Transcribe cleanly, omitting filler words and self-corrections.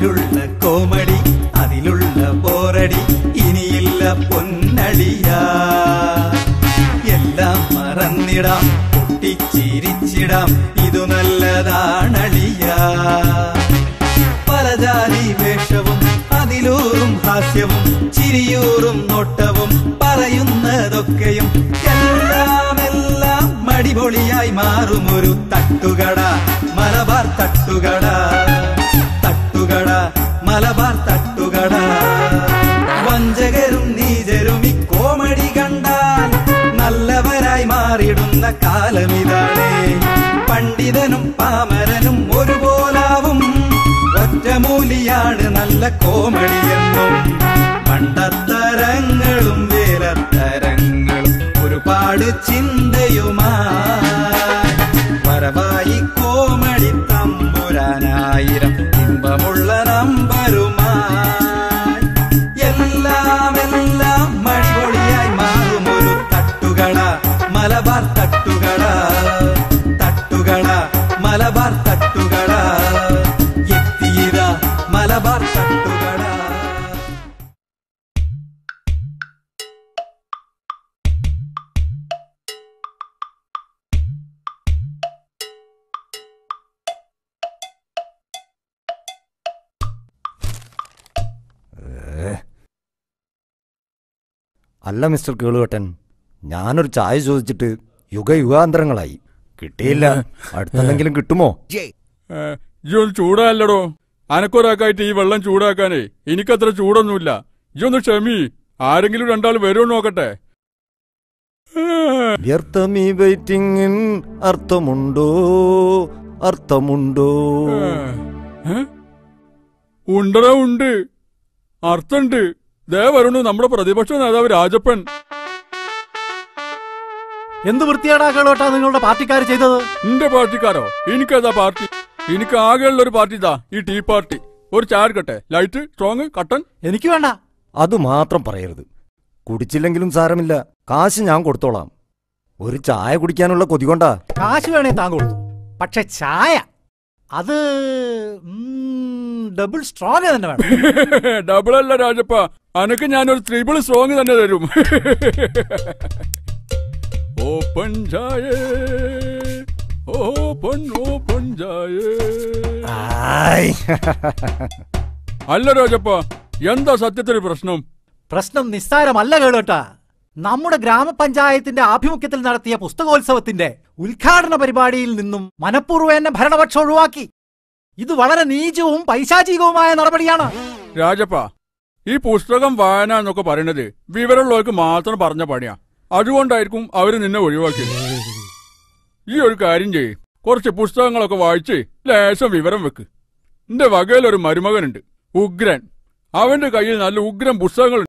അതിലുള്ള കോമഡി അതിലുള്ള ബോറടി ഇനിയില്ല പൊന്നളിയ. എല്ലാം മറന്നിടാം പൊട്ടിച്ചിരിച്ചിടാം ഇതു നല്ലതാണളിയ. പലജാതി വേഷവും അതിലൂറും ഹാസ്യവും ചിരിയൂറും നോട്ടവും പറയുന്നതൊക്കെയും എല്ലാം മടിപൊളിയായി മാറുമൊരു തട്ടുകട മലബാർ തട്ടുകട. തട്ടുകട മലബാർ തട്ടുകട. വഞ്ചകരും നീചരും ഈ കോമഡി കണ്ടാൽ നല്ലവരായി മാറിടുന്ന കാലമിതാണ്. പണ്ഡിതനും പാമരനും ഒരുപോലാവും ഒറ്റമൂലിയാണ് നല്ല കോമഡിയെന്നും. മണ്ടത്തരങ്ങളും വേലത്തരങ്ങളും ഒരുപാട് ചിന്തയുമായി വരവായി കോമഡി തമ്പുരാനായിരം ഇമ്പമുള്ള നമ്പരുമായി. എല്ലാം മടിപൊളിയായി മാറുമൊരു തട്ടുകട മലബാർ തട്ടുകട. തട്ടുകട മലബാർ തട്ടുകട. എത്തിയതാ മലബാർ തട്ടുകട. അല്ല മിസ്റ്റർ കേളുകെട്ടൻ, ഞാനൊരു ചായ ചോദിച്ചിട്ട് യുഗയുഗാന്തരങ്ങളായി, കിട്ടിയില്ല. അടുത്തെന്തെങ്കിലും കിട്ടുമോ? ഇയൊന്ന് ചൂടാല്ലടോ. അനക്കൊരാക്കായിട്ട് ഈ വെള്ളം ചൂടാക്കാനേ എനിക്കത്ര ചൂടൊന്നുമില്ല. ഇയൊന്ന് ക്ഷമി, ആരെങ്കിലും രണ്ടാൾ വരുമോ നോക്കട്ടെ. വ്യർത്ഥമീ വെയിറ്റിംഗിൻ അർത്ഥമുണ്ടോ? അർത്ഥമുണ്ടോ? ഉണ്ടടാ ഉണ്ട്, അർത്ഥണ്ട്. ദേ വരണു നമ്മുടെ പ്രതിപക്ഷ നേതാവ് രാജപ്പൻ. എന്ത് വൃത്തിയാടാ കേളോട്ടാ നിങ്ങളുടെ പാർട്ടിക്കാർ ചെയ്തത്? എന്റെ പാർട്ടിക്കാരോ? എനിക്കേതാ പാർട്ടി? എനിക്ക് ആകെയുള്ള ഒരു പാർട്ടി ഇതാ, ഈ ടീ പാർട്ടി. ഒരു ചായ എടുക്കട്ടെ? ലൈറ്റ്, സ്ട്രോങ്, കട്ടൻ? എനിക്ക് വേണ്ട. അത് മാത്രം പറയരുത്. കുടിച്ചില്ലെങ്കിലും സാരമില്ല, കാശ് ഞാൻ കൊടുത്തോളാം. ഒരു ചായ കുടിക്കാനുള്ള കൊതി കൊണ്ടാ. കാശ് വേണേ താൻ കൊടുത്തു, പക്ഷെ ചായ അത് ഡബിൾ സ്ട്രോങ് തന്നെ വേണം. ഡബിൾ അല്ല രാജപ്പ, അനക്ക് ഞാനൊരു ത്രിബിൾ സ്ട്രോങ് തന്നെ തരും. ഓപ്പൺ ചായ, ഓപ്പൺ ഓപ്പൺ ചായ. അല്ല രാജപ്പ, എന്താ സത്യത്തിൽ പ്രശ്നം? പ്രശ്നം നിസ്സാരമല്ല കേളോട്ടാ. നമ്മുടെ ഗ്രാമപഞ്ചായത്തിന്റെ ആഭിമുഖ്യത്തിൽ നടത്തിയ പുസ്തകോത്സവത്തിന്റെ ഉദ്ഘാടന പരിപാടിയിൽ നിന്നും മനഃപൂർവ്വം എന്നെ ഭരണപക്ഷം ഒഴിവാക്കി. ഇത് വളരെ നീചവും പൈശാചികവുമായ നടപടിയാണ്. രാജപ്പ, ഈ പുസ്തകം വായന എന്നൊക്കെ പറയുന്നത് വിവരമുള്ളവർക്ക് മാത്രം പറഞ്ഞ പണിയാ. അതുകൊണ്ടായിരിക്കും അവര് നിന്നെ ഒഴിവാക്കിയത്. ഈ ഒരു കാര്യം ചെയ്യ്, കുറച്ച് പുസ്തകങ്ങളൊക്കെ വായിച്ച് ലേശം വിവരം വെക്ക്. എന്റെ വകയിലൊരു മരുമകനുണ്ട്, ഉഗ്രൻ. അവന്റെ കയ്യിൽ നല്ല ഉഗ്രൻ പുസ്തകങ്ങൾ